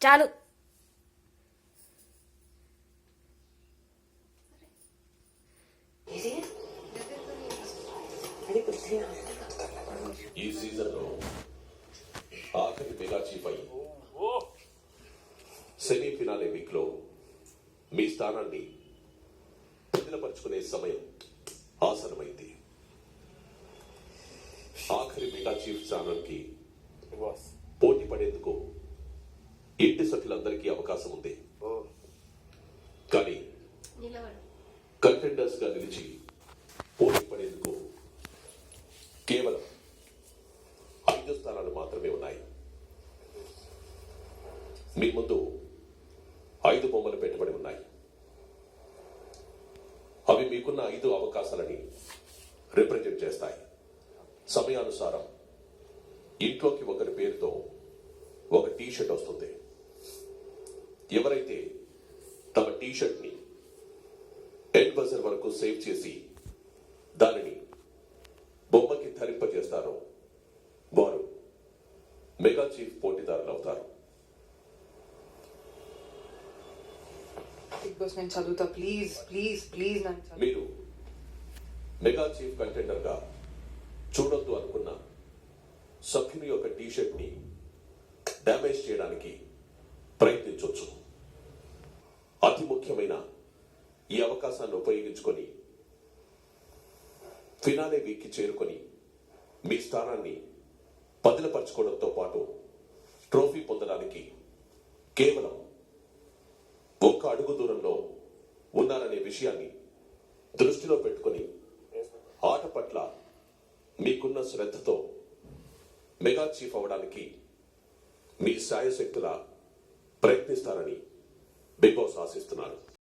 చాలు. ఈ సీజన్లో ఆఖరి మెగా చీఫ్ అయి సెమీఫినాలే వీక్ లో మీ స్థానాన్ని బదిలపరుచుకునే సమయం ఆసనమైంది. ఆఖరి మెగా చీఫ్ స్థానానికి పోటీ పడేందుకు ఇంటి సభ్యులందరికీ అవకాశం ఉంది. కానీ కంటెండర్స్ గా నిలిచి పోటీ పడేందుకు కేవలం 5 స్థానాలు మాత్రమే ఉన్నాయి. మీ ముందు 5 బొమ్మలు పెట్టబడి ఉన్నాయి. అవి మీకున్న 5 అవకాశాలని రిప్రజెంట్ చేస్తాయి. సమయానుసారం ఇంట్లోకి ఒకరి పేరుతో ఒక టీషర్ట్ వస్తుంది. ఎవరైతే తమ టీషర్ట్ ని ఎండ్ బజర్ వరకు సేవ్ చేసి దానిని బొమ్మకి ధరింపజేస్తారో వారు మెగా చీఫ్ పోటీదారులు అవుతారు. బిగ్ బాస్ నేను చదువుతా, ప్లీజ్ ప్లీజ్ ప్లీజ్ నన్ను మీరు మెగా చీఫ్ కంటెండర్ గా చూడొద్దు అనుకున్న సభ్యుని యొక్క టీషర్ట్ ని డ్యామేజ్ చేయడానికి ప్రయత్నించవచ్చు. అతి ముఖ్యమైన ఈ అవకాశాన్ని ఉపయోగించుకొని ఫినాలే వీక్కి చేరుకొని మీ స్థానాన్ని బదిలపరచుకోవడంతో పాటు ట్రోఫీ పొందడానికి కేవలం 1 అడుగు దూరంలో ఉన్నారనే విషయాన్ని దృష్టిలో పెట్టుకొని ఆట పట్ల మీకున్న శ్రద్ధతో మెగా చీఫ్ అవడానికి మీ శాయశక్తులా ప్రయత్నిస్తారని బిగ్ బాస్ ఆశిస్తున్నారు.